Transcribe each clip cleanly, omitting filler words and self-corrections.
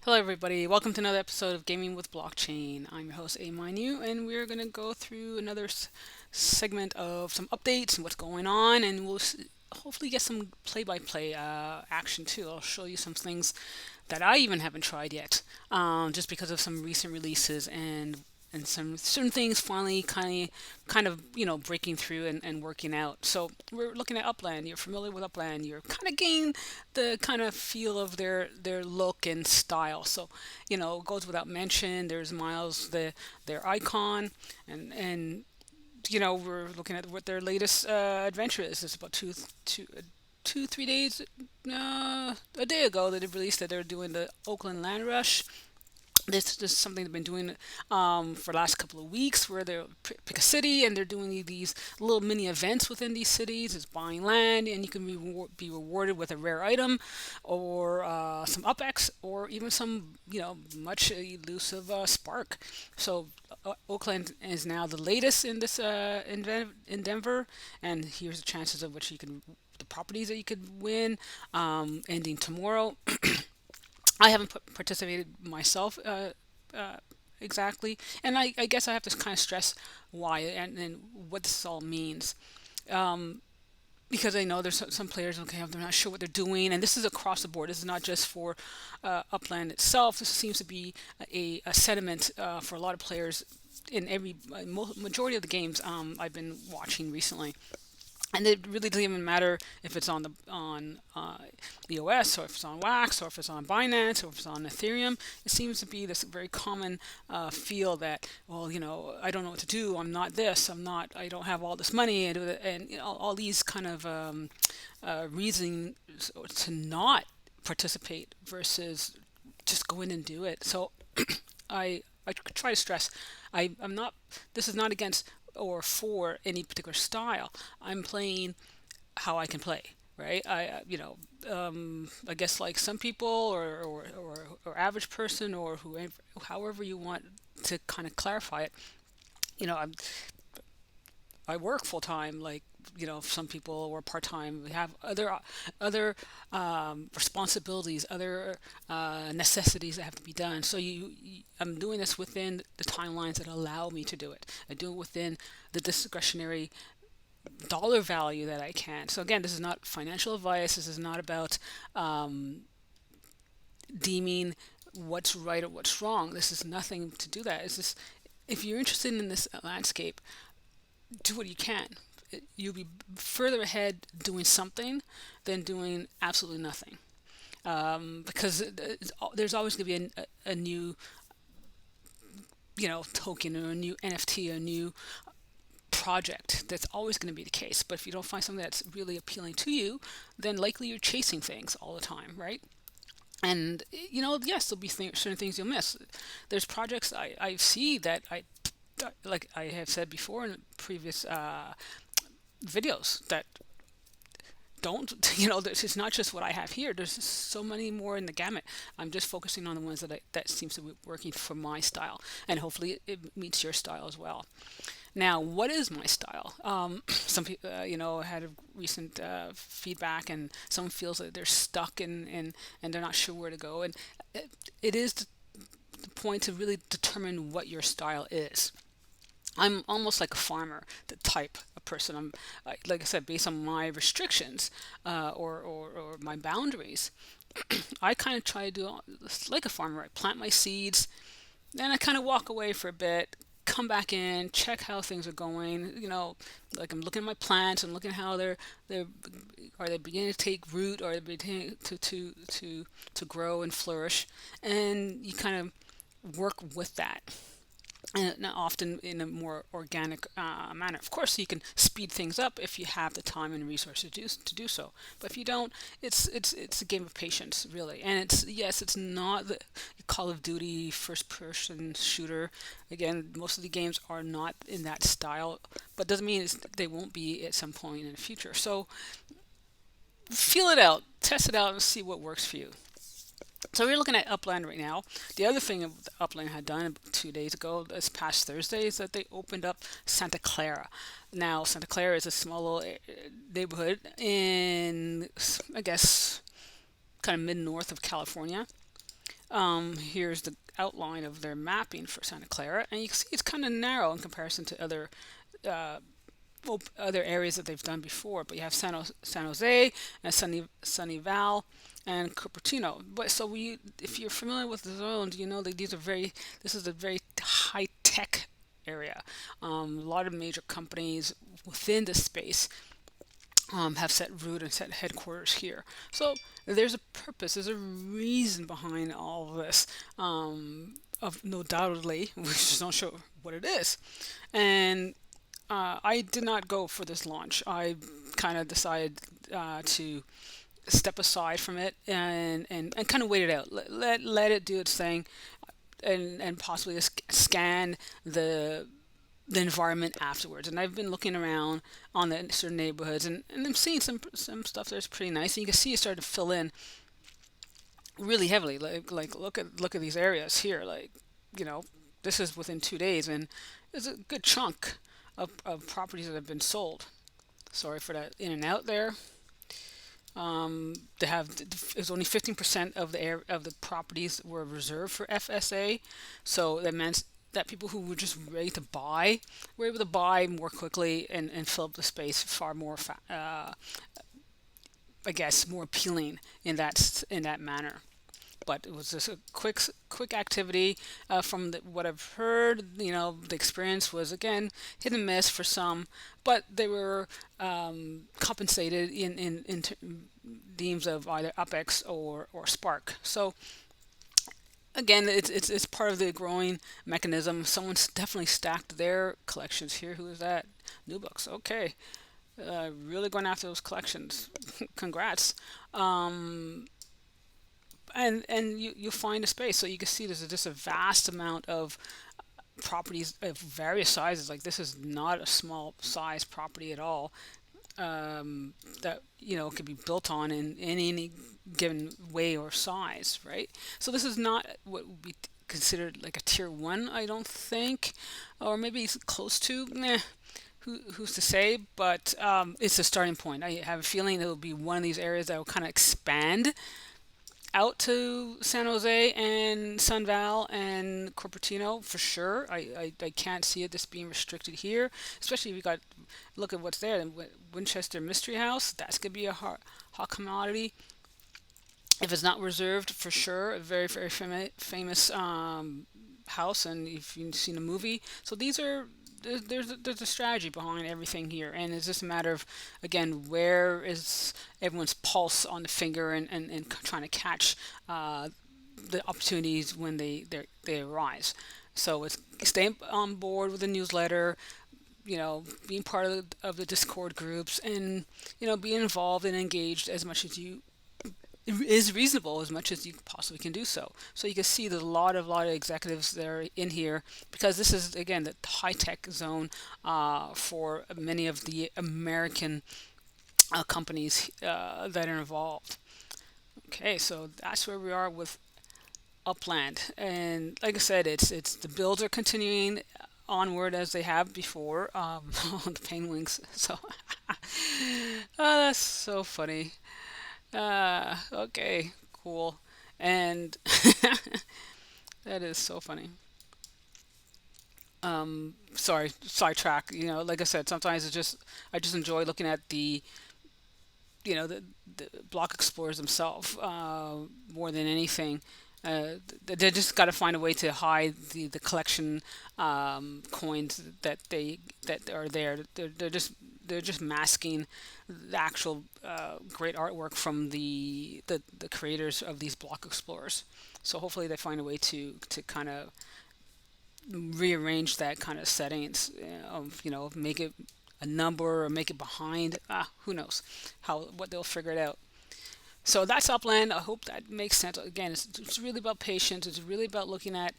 Hello, everybody. Welcome to another episode of Gaming with Blockchain. I'm your host, A and we're going to go through another segment of some updates and what's going on, and we'll hopefully get some play-by-play action too. I'll show you some things that I even haven't tried yet, just because of some recent releases and some certain things finally kind of breaking through and working out. So we're looking at Upland. You're familiar with Upland. You're kind of getting the kind of feel of their look and style. So it goes without mention. There's Miles, their icon, and we're looking at what their latest adventure is. It's about 3 days, a day ago that they released that they're doing the Oakland Land Rush. This is something they've been doing for the last couple of weeks, where they pick a city and they're doing these little mini events within these cities. It's buying land, and you can be rewarded with a rare item, or some UpX, or even some much elusive spark. So Oakland is now the latest in this endeavor, and here's the chances of which you can the properties that you could win, ending tomorrow. I haven't participated myself exactly, and I guess I have to kind of stress why and what this all means. Because I know there's some players, okay, they're not sure what they're doing, and this is across the board. This is not just for Upland itself. This seems to be a sentiment for a lot of players in every majority of the games I've been watching recently. And it really doesn't even matter if it's on EOS, or if it's on Wax, or if it's on Binance, or if it's on Ethereum. It seems to be this very common feel that, well, I don't know what to do. I'm not this. I'm not. I don't have all this money, and all these kind of reasons to not participate versus just go in and do it. So I try to stress, I'm not. This is not against or for any particular style. I'm playing how I can play, right? I guess like some people, or average person, or whoever, however you want to kind of clarify it. You know, I'm I work full time, like some people, or part time. We have other responsibilities, other necessities that have to be done. So I'm doing this within the timelines that allow me to do it. I do it within the discretionary dollar value that I can. So again, this is not financial advice. This is not about deeming what's right or what's wrong. This is nothing to do that. It's just, if you're interested in this landscape, do what you can. You'll be further ahead doing something than doing absolutely nothing. Because there's always going to be a new, token, or a new NFT, a new project. That's always going to be the case. But if you don't find something that's really appealing to you, then likely you're chasing things all the time, right? And yes, there'll be certain things you'll miss. There's projects I see that like I have said before in previous videos, that don't it's not just what I have here. There's so many more in the gamut. I'm just focusing on the ones that seems to be working for my style, and hopefully it meets your style as well. Now, what is my style? Some people, had a recent feedback, and someone feels that they're stuck, and they're not sure where to go. And it is the point to really determine what your style is. I'm almost like a farmer, the type of person. Like I said, based on my restrictions, or my boundaries. I kind of try to do like a farmer. I plant my seeds, then I kind of walk away for a bit, come back in, check how things are going. Like I'm looking at my plants and looking how they're are they beginning to take root, or are they beginning to grow and flourish, and you kind of work with that, and often in a more organic manner. Of course, you can speed things up if you have the time and resources to do so. But if you don't, it's a game of patience, really. And it's not the Call of Duty first-person shooter. Again, most of the games are not in that style, but doesn't mean they won't be at some point in the future. So feel it out, test it out, and see what works for you. So we're looking at Upland right now. The other thing that Upland had done 2 days ago, this past Thursday, is that they opened up Santa Clara. Now, Santa Clara is a small little neighborhood in, I guess, kind of mid-north of California. Here's the outline of their mapping for Santa Clara, and you can see it's kind of narrow in comparison to other areas that they've done before. But you have San Jose and Sunnyvale and Cupertino. But so if you're familiar with the zones, you know that this is a very high tech area. A lot of major companies within the space have set root and set headquarters here. So there's a purpose, there's a reason behind all of this. Of no doubtedly, we just don't show what it is. And I did not go for this launch. I kind of decided to step aside from it and kind of wait it out. Let it do its thing, and possibly just scan the environment afterwards. And I've been looking around on the certain neighborhoods, and I'm seeing some stuff that's pretty nice. And you can see it starting to fill in really heavily. Like look at these areas here. Like, you know, this is within 2 days, and there's a good chunk of properties that have been sold. Sorry for that in and out there. They have It's only 15% of the properties were reserved for FSA, so that meant that people who were just ready to buy were able to buy more quickly and fill up the space far more, I guess, more appealing in that manner. But it was just a quick activity. From what I've heard, the experience was again hit and miss for some, but they were compensated in themes of either UpX or Spark. So again, it's part of the growing mechanism. Someone's definitely stacked their collections here. Who is that? New Books. Okay, really going after those collections. Congrats. And you find a space, so you can see there's just a vast amount of properties of various sizes. Like, this is not a small size property at all, that could be built on in any given way or size, right? So this is not what would be considered like a tier one, I don't think, or maybe it's close to. Who's to say? But it's a starting point. I have a feeling it will be one of these areas that will kind of expand out to San Jose and Sunval and Cupertino for sure. I can't see it just being restricted here, especially if you got look at what's there. The Winchester Mystery House, that's gonna be a hot commodity. If it's not reserved, for sure, a very very famous house, and if you've seen the movie, so these are. There's a strategy behind everything here, and it's just a matter of, again, where is everyone's pulse on the finger, and trying to catch the opportunities when they arise. So it's staying on board with the newsletter, being part of the Discord groups, and being involved and engaged as much as you is reasonable, as much as you possibly can do so. So you can see there's a lot of executives that are in here, because this is again the high tech zone for many of the American companies that are involved. Okay, so that's where we are with Upland, and like I said, it's the builds are continuing onward as they have before. The penguins. So that's so funny. Okay, cool. And that is so funny. Sorry, sidetrack. Like I said, sometimes I just enjoy looking at the block explorers themselves more than anything. They just got to find a way to hide the collection coins that are there. They're just masking the actual great artwork from the creators of these block explorers. So hopefully they find a way to kind of rearrange that kind of settings, make it a number or make it behind. Who knows what they'll figure it out. So that's Upland. I hope that makes sense. Again, it's really about patience. It's really about looking at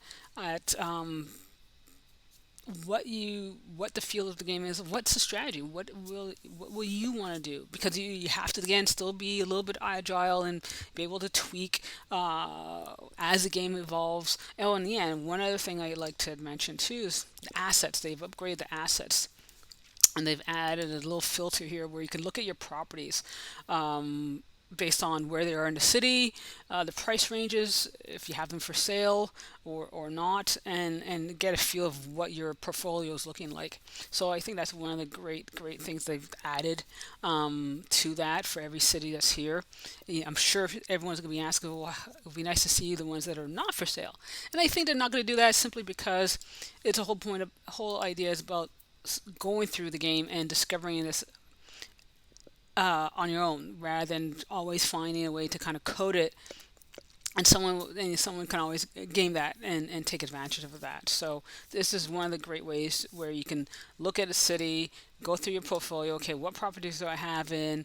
what the feel of the game is. What's the strategy? What will you want to do? Because you have to, again, still be a little bit agile and be able to tweak as the game evolves. Oh, and yeah, and one other thing I'd like to mention too is the assets. They've upgraded the assets, and they've added a little filter here where you can look at your properties. based on where they are in the city, the price ranges, if you have them for sale or not, and get a feel of what your portfolio is looking like. So I think that's one of the great things they've added to that for every city that's here. Yeah, I'm sure everyone's going to be asking, well, it would be nice to see the ones that are not for sale. And I think they're not going to do that simply because it's a whole point of whole idea is about going through the game and discovering this on your own rather than always finding a way to kind of code it, and someone can always game that and take advantage of that. So this is one of the great ways where you can look at a city, go through your portfolio. Okay, what properties do I have in,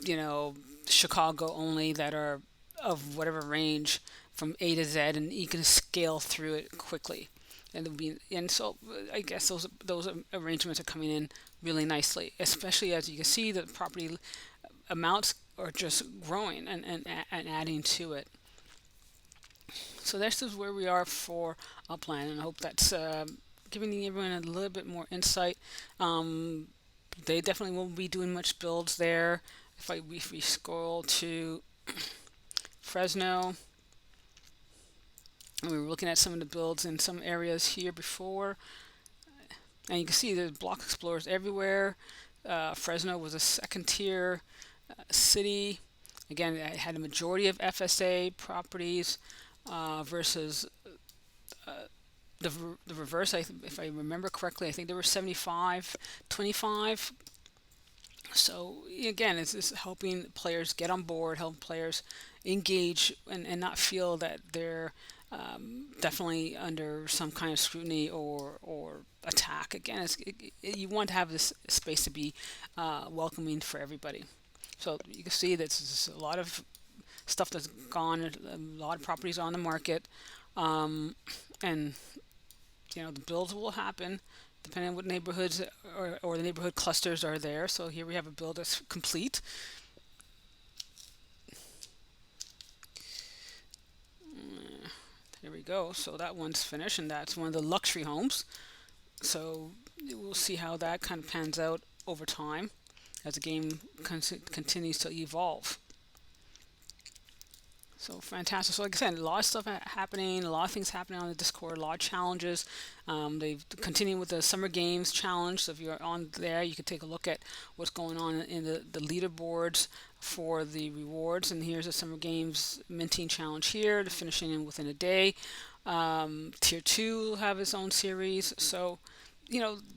you know, Chicago only that are of whatever range from A to Z, and you can scale through it quickly. And so I guess those arrangements are coming in really nicely, especially as you can see the property amounts are just growing and adding to it. So this is where we are for Upland, and I hope that's giving everyone a little bit more insight. Um, they definitely won't be doing much builds there. If we scroll to Fresno, and we were looking at some of the builds in some areas here before, and you can see there's block explorers everywhere. Fresno was a second tier city. Again, it had a majority of FSA properties versus the reverse. If I remember correctly, I think there were 75-25. So again, it's just helping players get on board, help players engage and not feel that they're definitely under some kind of scrutiny or attack. Again, you want to have this space to be welcoming for everybody. So you can see that there's a lot of stuff that's gone, a lot of properties on the market, and the builds will happen depending on what neighborhoods or the neighborhood clusters are there. So here we have a build that's complete. There we go. So that one's finished, and that's one of the luxury homes. So we'll see how that kind of pans out over time as the game continues to evolve. So fantastic. So like I said, a lot of stuff happening, a lot of things happening on the Discord, a lot of challenges. They've continued with the Summer Games challenge. So if you're on there, you can take a look at what's going on in the leaderboards for the rewards. And here's the Summer Games minting challenge here, to finishing in within a day. Tier 2 will have its own series. So,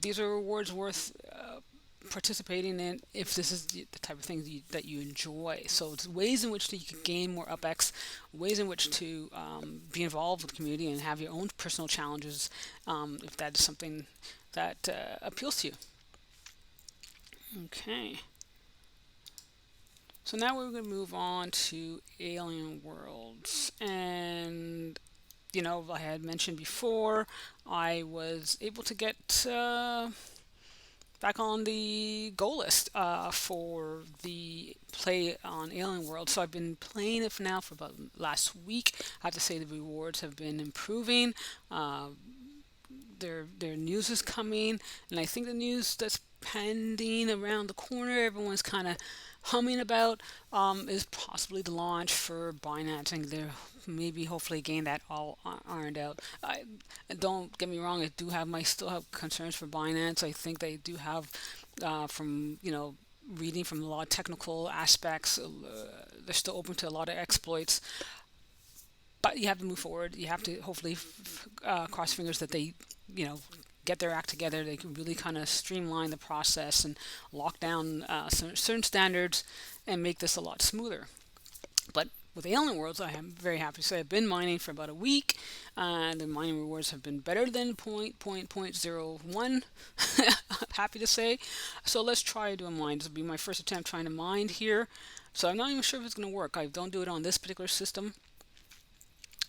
these are rewards worth participating in if this is the type of thing that you enjoy. So it's ways in which you can gain more UpX, ways in which to be involved with the community and have your own personal challenges if that is something that appeals to you. Okay. So now we're going to move on to Alien Worlds. And, I had mentioned before, I was able to get back on the goal list for the play on Alien World. So I've been playing it for now for about last week. I have to say the rewards have been improving. Their news is coming, and I think the news that's pending around the corner, everyone's kind of humming about, is possibly the launch for Binance. I think they're maybe hopefully getting that all ironed out. Don't get me wrong, I still have concerns for Binance. I think they do have, from reading from a lot of technical aspects, they're still open to a lot of exploits. But you have to move forward. You have to hopefully cross fingers that they, get their act together. They can really kind of streamline the process and lock down certain standards and make this a lot smoother. But with Alien Worlds, I am very happy to say I've been mining for about a week, and the mining rewards have been better than 0.01. Happy to say. So let's try to mine. This will be my first attempt trying to mine here. So I'm not even sure if it's going to work. I don't do it on this particular system.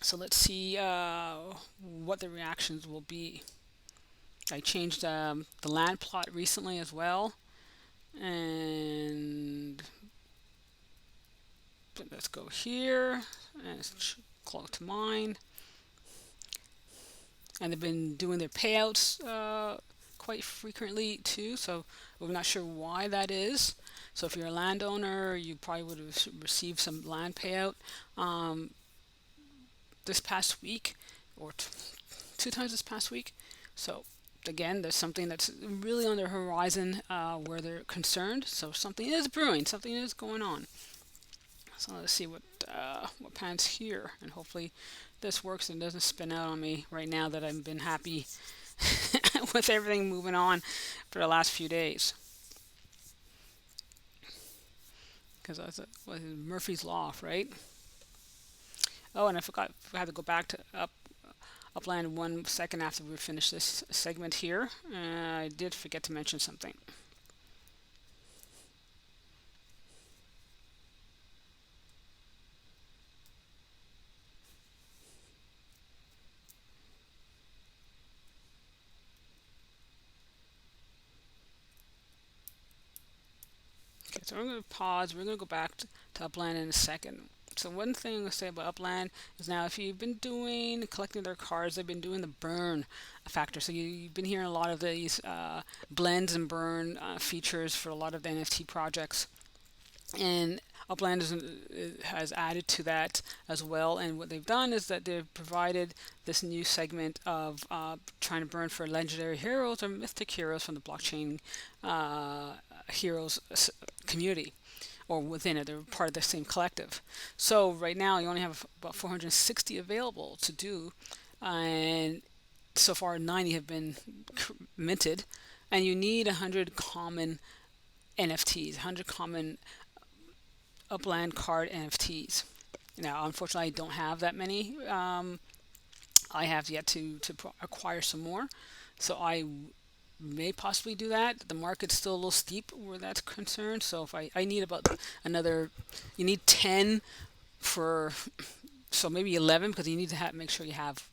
So let's see what the reactions will be. I changed the land plot recently as well. And let's go here and close to mine. And they've been doing their payouts quite frequently too, so we're not sure why that is. So if you're a landowner, you probably would have received some land payout this past week, or two times this past week. So again, there's something that's really on the horizon where they're concerned. So something is brewing, something is going on. So let's see what pans here, and hopefully this works and doesn't spin out on me right now that I've been happy with everything moving on for the last few days. Because that's Murphy's Law, right? Oh, and I forgot, I had to go back to Upland 1 second after we finish this segment here. I did forget to mention something. Okay, so we're going to pause. We're going to go back to Upland in a second. So one thing to say about Upland is now if you've been doing collecting their cards, they've been doing the burn factor. So you've been hearing a lot of these blends and burn features for a lot of the NFT projects, and Upland has added to that as well. And what they've done is that they've provided this new segment of trying to burn for legendary heroes or mythic heroes from the blockchain heroes community, or within it. They're part of the same collective. So right now you only have about 460 available to do, and so far 90 have been minted, and you need 100 common NFTs, 100 common Upland card NFTs. Now, unfortunately, I don't have that many. I have yet to acquire some more, so I may possibly do that. The market's still a little steep where that's concerned. So if I need about another, you need 10 for, so maybe 11, because you need to make sure you have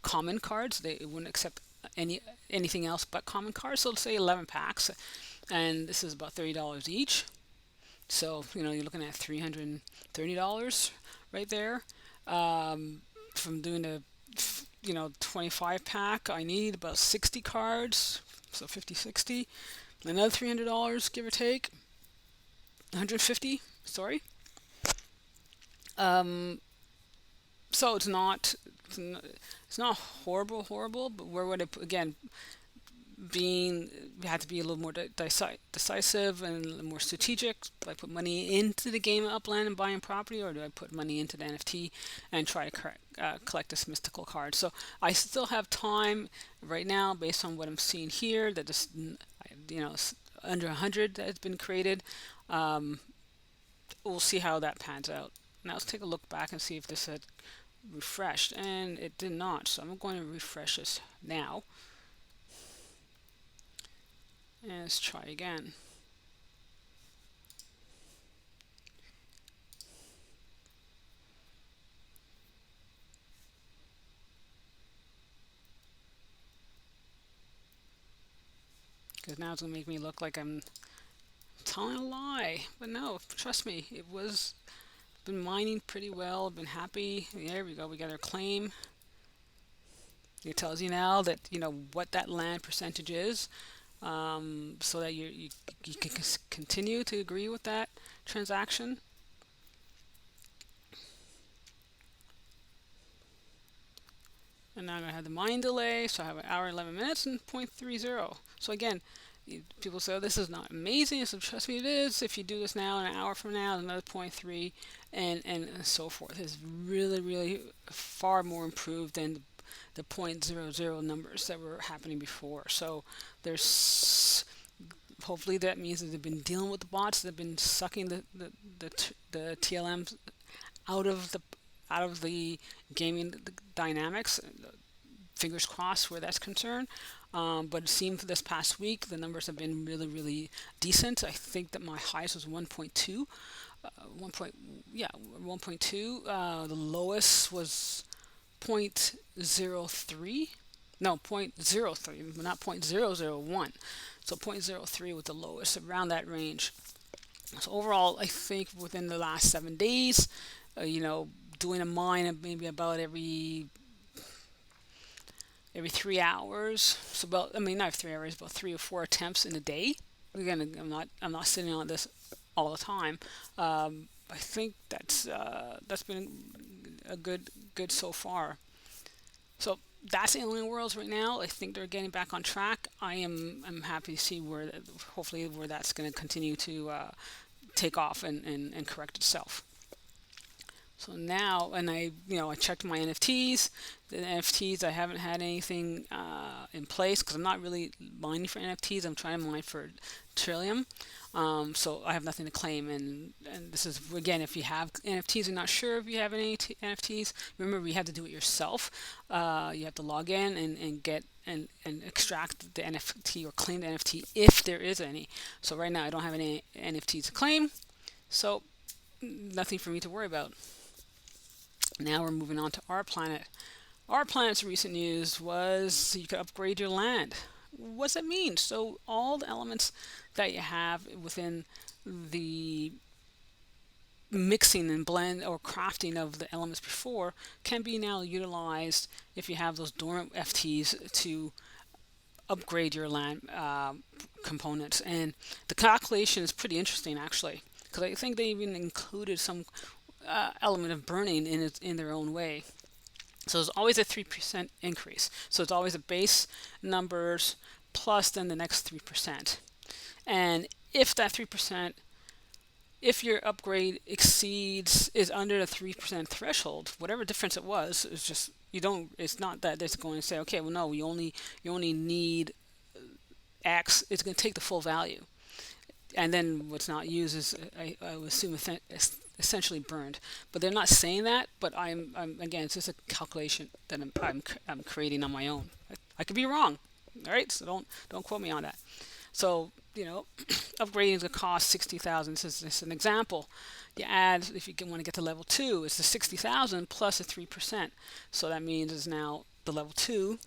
common cards. They wouldn't accept anything else but common cards. So let's say 11 packs, and this is about $30 each. So you're looking at $330 right there. From doing the 25 pack, I need about 60 cards, so 50, 60. Another $300, give or take. 150. Sorry. So it's not horrible, but where would it again? Being we had to be a little more decisive and more strategic. Do I put money into the game of Upland and buying property, or do I put money into the NFT and try to collect this mystical card? So I still have time right now, based on what I'm seeing here, that just under 100 that has been created. We'll see how that pans out. Now let's take a look back and see if this had refreshed, and it did not. So I'm going to refresh this now. And let's try again. Because now it's going to make me look like I'm telling a lie. But no, trust me, it was been mining pretty well. Been happy. There we go. We got our claim. It tells you now that what that land percentage is. So that you can continue to agree with that transaction. And now I'm going to have the mine delay, so I have an hour 11 minutes and 0.30. So again, people say, oh, this is not amazing. So trust me, it is. If you do this now, an hour from now, another 0.3, and so forth. It's really far more improved than the 0.00 numbers that were happening before. So there's hopefully that means that they've been dealing with the bots. They've been sucking the TLMs out of the gaming dynamics. Fingers crossed where that's concerned. But it seemed this past week the numbers have been really decent. I think that my highest was 1.2. 1.2. The lowest was 0.03. No, 0.03, not 0.001. So 0.03 was the lowest, around that range. So overall, I think within the last 7 days, doing a mine of maybe about every 3 hours. So not 3 hours, about 3 or 4 attempts in a day. again, I'm not sitting on this all the time. I think that's been a good so far. So that's Alien Worlds right now. I think they're getting back on track. I'm happy to see hopefully where that's going to continue to take off and correct itself. So now, and I checked my NFTs. The NFTs, I haven't had anything in place because I'm not really mining for NFTs. I'm trying to mine for Trillium. So I have nothing to claim. And this is, again, if you have NFTs and not sure if you have any NFTs, remember we have to do it yourself. You have to log in and get and extract the NFT or claim the NFT if there is any. So right now I don't have any NFTs to claim. So nothing for me to worry about. Now we're moving on to our planet. Our planet's recent news was you could upgrade your land. What does that mean? So all the elements that you have within the mixing and blend or crafting of the elements before can be now utilized if you have those dormant FTs to upgrade your land components. And the calculation is pretty interesting actually, because I think they even included some element of burning in their own way. So there's always a 3% increase. So it's always a base numbers plus then the next 3%. And if that 3%, if your upgrade is under the 3% threshold, whatever difference it was, it's just you don't. It's not that it's going to say, okay, well, no, you only need X. It's going to take the full value, and then what's not used is I would assume essentially burned. But they're not saying that. But I'm again, it's just a calculation that I'm creating on my own. I could be wrong. All right, so don't quote me on that. So upgrading is gonna cost 60,000. This is an example. You add if you want to get to level 2, it's the 60,000 plus a 3%. So that means is now the level 2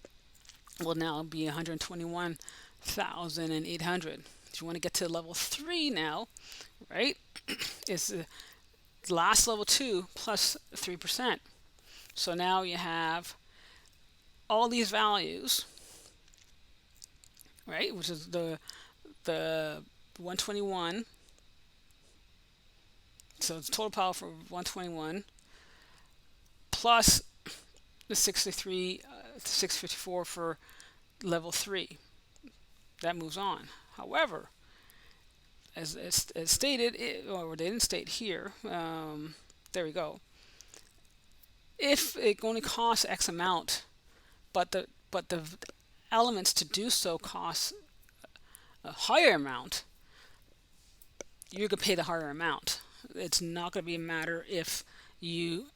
will now be 121,800. If you want to get to level 3 now, right? It's the last level 2 plus 3%. So now you have all these values, right? Which is the 121. So it's total power for 121 plus the 63, 654 for level 3. That moves on. However, as stated, or they didn't state here, there we go. If it only costs X amount, but the elements to do so cost a higher amount, you're gonna pay the higher amount. It's not gonna be a matter you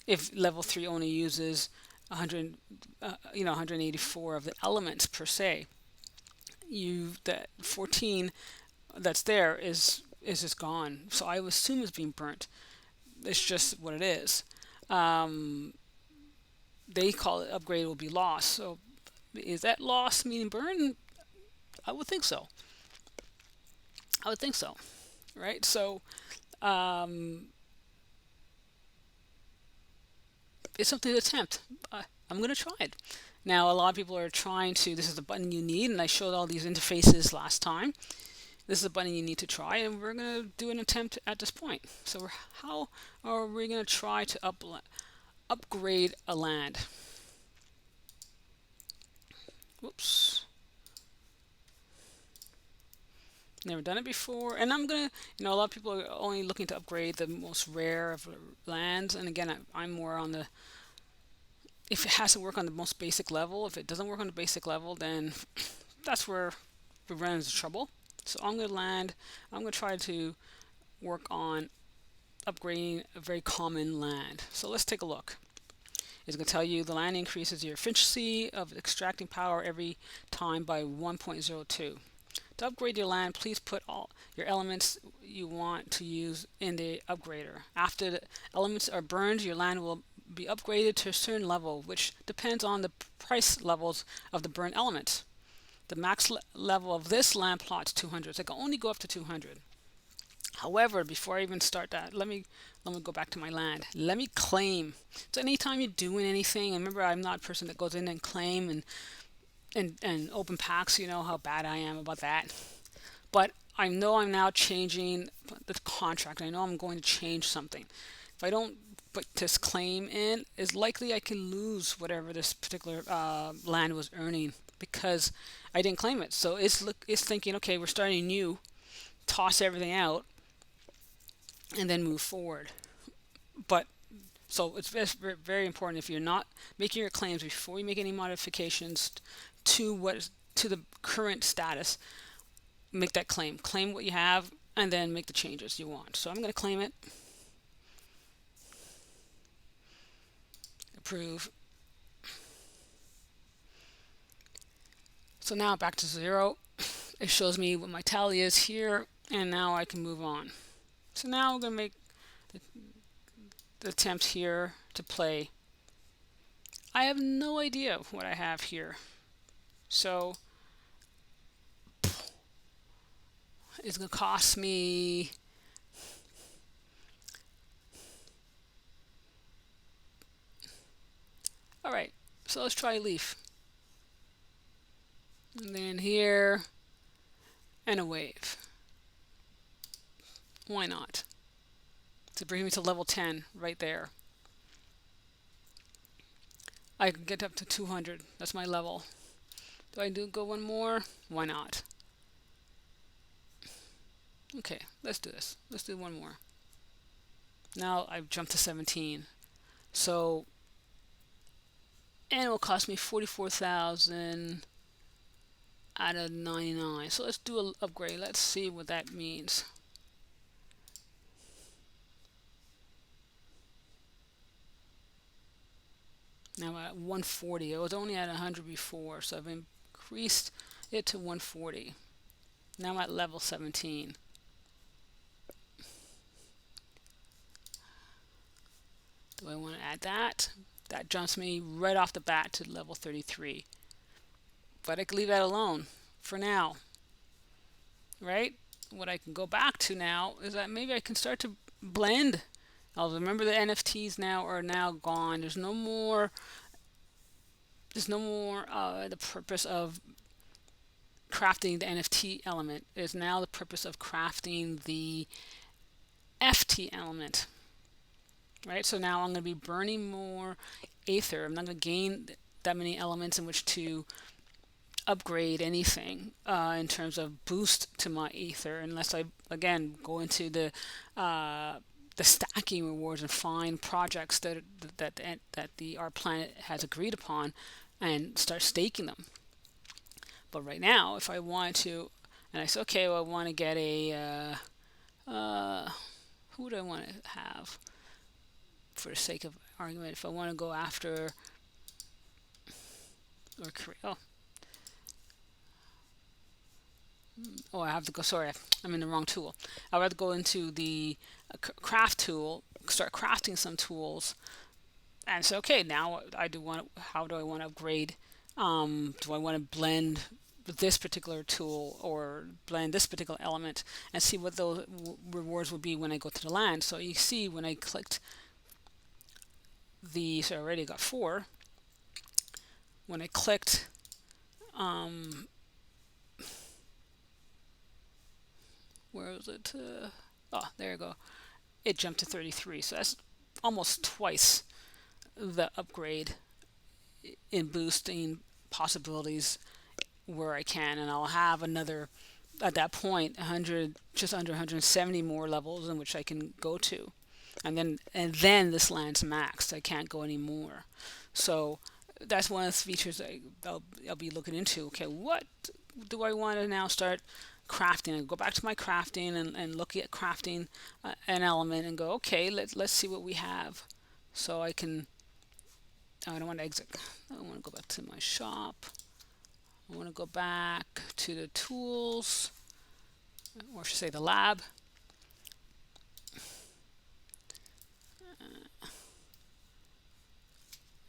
if level 3 only uses 100, 184 of the elements per se. That 14 that's there is just gone. So I would assume it's being burnt. It's just what it is. They call it upgrade will be lost. So is that loss meaning burn? I would think so. I would think so. Right? So it's something to attempt. I'm going to try it. Now, a lot of people are trying to, this is the button you need, and I showed all these interfaces last time. This is a button you need to try, and we're going to do an attempt at this point. So how are we going to try to upgrade a land? Whoops. Never done it before. And I'm going to, a lot of people are only looking to upgrade the most rare of lands. And again, I'm more on the, if it has to work on the most basic level. If it doesn't work on the basic level, then that's where we run into trouble. So I'm going to try to work on upgrading a very common land. So let's take a look. It's going to tell you the land increases your efficiency of extracting power every time by 1.02. To upgrade your land, please put all your elements you want to use in the upgrader. After the elements are burned, your land will be upgraded to a certain level, which depends on the price levels of the burned elements. The max level of this land plot is 200, so it can only go up to 200. However, before I even start that, let me go back to my land. Let me claim. So anytime you're doing anything, and remember, I'm not a person that goes in and claim and open packs. You know how bad I am about that. but I know I'm now changing the contract. I know I'm going to change something. If I don't put this claim in, it's likely I can lose whatever this particular land was earning because I didn't claim it. So it's thinking, okay, we're starting new, toss everything out, and then move forward. But so it's very important if you're not making your claims before you make any modifications to the current status, make that claim. Claim what you have and then make the changes you want. So I'm going to claim it. Approve. So now back to 0. It shows me what my tally is here, and now I can move on. So now we're going to make the attempt here to play. I have no idea what I have here. So it's going to cost me all right, so let's try leaf. And then here, and a wave. Why not? To bring me to level 10 right there. I can get up to 200. That's my level. Do I go one more? Why not? Okay, let's do this. Let's do one more. Now I've jumped to 17. So, and it will cost me 44,000 out of 99. So let's do an upgrade. Let's see what that means. Now I'm at 140. I was only at 100 before, so I've increased it to 140. Now I'm at level 17. Do I want to add that? That jumps me right off the bat to level 33. But I can leave that alone for now, right? What I can go back to now is that maybe I can start to blend. I'll remember the NFTs now are now gone. There's no more the purpose of crafting the NFT element. Is now the purpose of crafting the FT element. Right, so now I'm going to be burning more Aether. I'm not going to gain that many elements in which to upgrade anything in terms of boost to my Aether, unless I again go into the stacking rewards and find projects that the Rplanet has agreed upon and start staking them. But right now, if I want to, and I say, okay, well, I want to get a who do I want to have? For the sake of argument, if I want to go after or create, I have to go. Sorry, I'm in the wrong tool. I'd rather go into the craft tool, start crafting some tools, and say, okay, now I do want. How do I want to upgrade? Do I want to blend this particular tool or blend this particular element and see what those rewards will be when I go to the land? So you see when I clicked. So I already got 4. When I clicked where was it? There you go. It jumped to 33. So that's almost twice the upgrade in boosting possibilities where I can, and I'll have another at that point 100, just under 170 more levels in which I can go to. And then this land's maxed. I can't go any more. So that's one of the features I'll be looking into. Okay, what do I want to now start crafting? I go back to my crafting and look at crafting an element and go, okay, let's see what we have. So I can. I don't want to exit. I want to go back to my shop. I want to go back to the tools, or I should say the lab.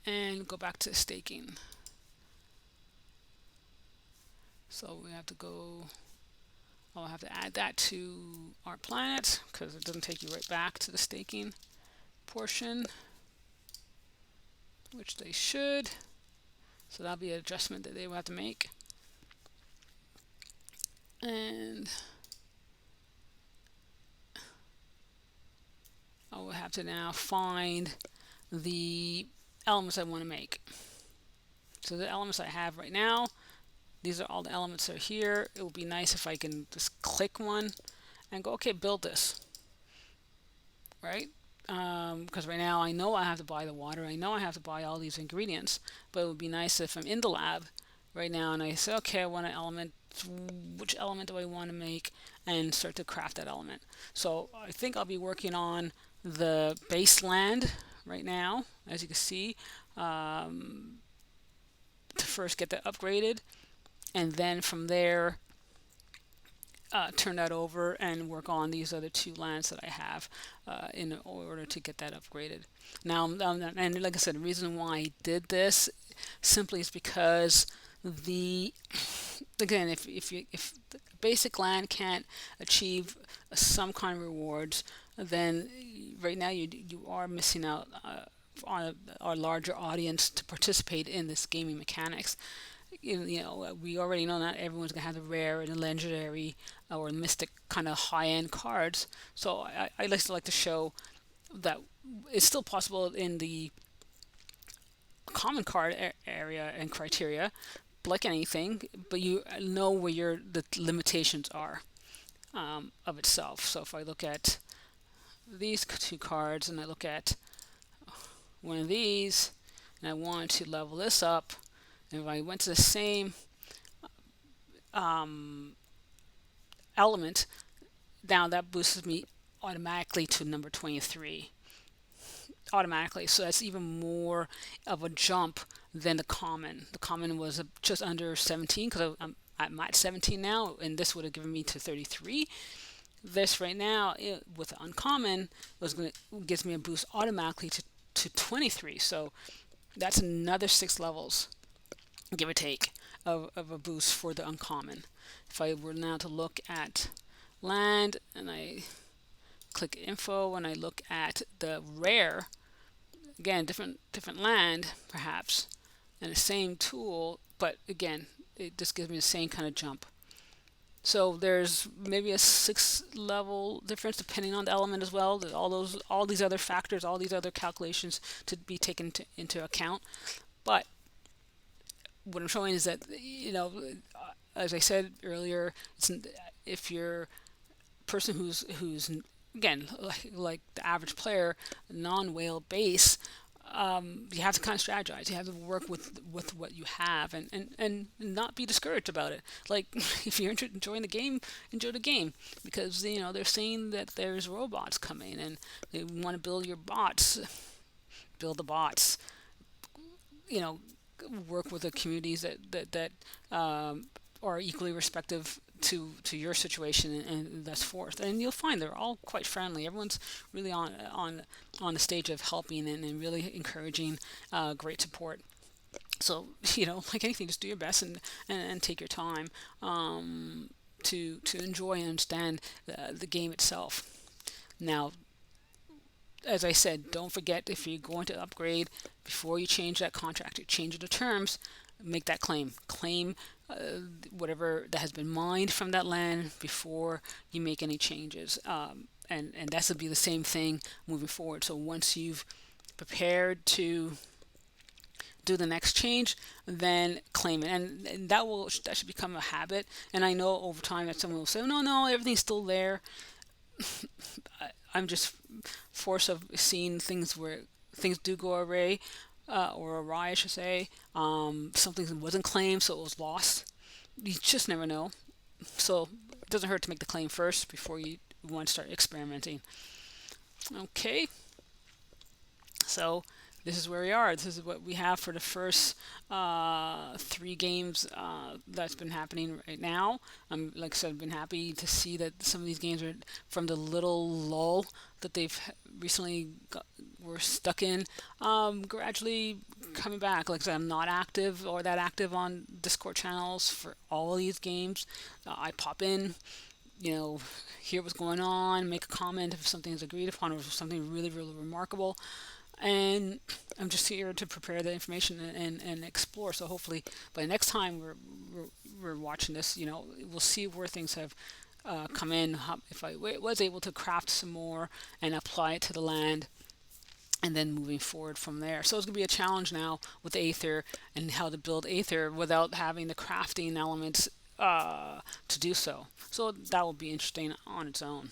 And go back to staking. So we have to go. I'll have to add that to our planet because it doesn't take you right back to the staking portion, which they should. So that'll be an adjustment that they will have to make. And I will have to now find the elements I want to make. So the elements I have right now, these are all the elements that are here. It would be nice if I can just click one and go, okay, build this, right? Because right now I know I have to buy the water, I know I have to buy all these ingredients, but it would be nice if I'm in the lab right now and I say, okay, I want an element, which element do I want to make, and start to craft that element. So I think I'll be working on the base land right now, as you can see, to first get that upgraded, and then from there turn that over and work on these other two lands that I have in order to get that upgraded. Now, and like I said, the reason why I did this simply is because the again, if the basic land can't achieve some kind of rewards, then right now you are missing out on our larger audience to participate in this gaming mechanics. We already know not everyone's gonna have the rare and the legendary or mystic kind of high-end cards. So I like to show that it's still possible in the common card area and criteria, like anything, but you know where the limitations are of itself. So if I look at these two cards and I look at one of these and I want to level this up, and if I went to the same element, now that boosts me automatically to number 23 automatically. So that's even more of a jump than the common. The common was just under 17 because I'm at 17 now, and this would have given me to 33. This right now with the uncommon gives me a boost automatically to 23. So that's another 6 levels, give or take, of a boost for the uncommon. If I were now to look at land and I click info and I look at the rare, again, different land perhaps, and the same tool, but again, it just gives me the same kind of jump. So there's maybe a 6 level difference depending on the element as well. There's all these other factors, all these other calculations to be taken into account. But what I'm showing is that, as I said earlier, if you're a person who's again, like the average player, non-whale base, you have to kind of strategize. You have to work with what you have, and not be discouraged about it. Like if you're enjoying the game, enjoy the game, because they're saying that there's robots coming and they want to build your bots. Build the bots. Work with the communities that are equally respective to your situation, and thus forth. And you'll find they're all quite friendly. Everyone's really on the stage of helping and really encouraging great support. So like anything, just do your best and take your time to enjoy and understand the game itself. Now, as I said, don't forget, if you're going to upgrade, before you change that contract, you change the terms, make that claim. Claim whatever that has been mined from that land before you make any changes. And that will be the same thing moving forward. So once you've prepared to do the next change, then claim it, and that should become a habit. And I know over time that someone will say, no, everything's still there. I'm just force of seeing things where things do go awry, or awry, I should say. Something wasn't claimed, so it was lost. You just never know. So it doesn't hurt to make the claim first before you want to start experimenting. Okay. So this is where we are. This is what we have for the first 3 games that's been happening right now. Like I said, I've been happy to see that some of these games are from the little lull that they've recently were stuck in, gradually coming back. Like I said, I'm not active or that active on Discord channels for all these games. I pop in, hear what's going on, make a comment if something is agreed upon or something really, really remarkable. And I'm just here to prepare the information and explore. So hopefully by next time we're watching this, we'll see where things have come in, if I was able to craft some more and apply it to the land, and then moving forward from there. So it's going to be a challenge now with Aether and how to build Aether without having the crafting elements to do so. So that will be interesting on its own.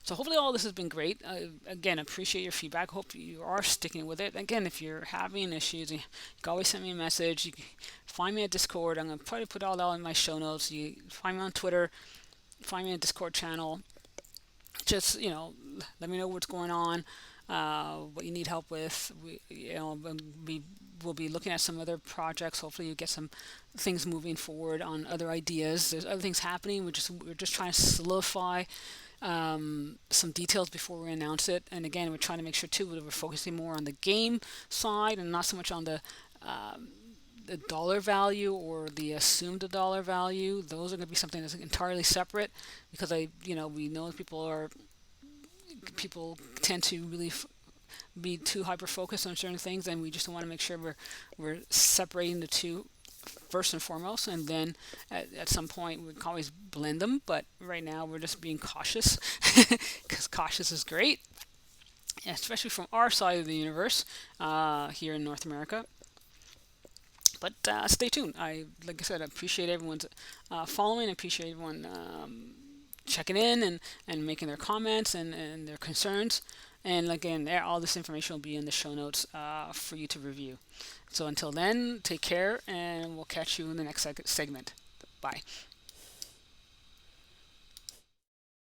So hopefully all this has been great. Again, appreciate your feedback. Hope you are sticking with it. Again, if you're having issues, you can always send me a message. You can find me at Discord. I'm going to probably put all that in my show notes. You find me on Twitter. Find me in a Discord channel. Just, let me know what's going on, what you need help with. We will be looking at some other projects. Hopefully you get some things moving forward on other ideas. There's other things happening. We're just trying to solidify some details before we announce it. And again, we're trying to make sure too that we're focusing more on the game side and not so much on the dollar value or the assumed dollar value. Those are going to be something that's entirely separate, because we know people tend to really be too hyper focused on certain things, and we just want to make sure we're separating the two first and foremost, and then at some point we can always blend them. But right now we're just being cautious because cautious is great, especially from our side of the universe here in North America. But stay tuned. Like I said, I appreciate everyone's following. I appreciate everyone checking in and making their comments and their concerns. And again, all this information will be in the show notes for you to review. So until then, take care, and we'll catch you in the next segment. Bye.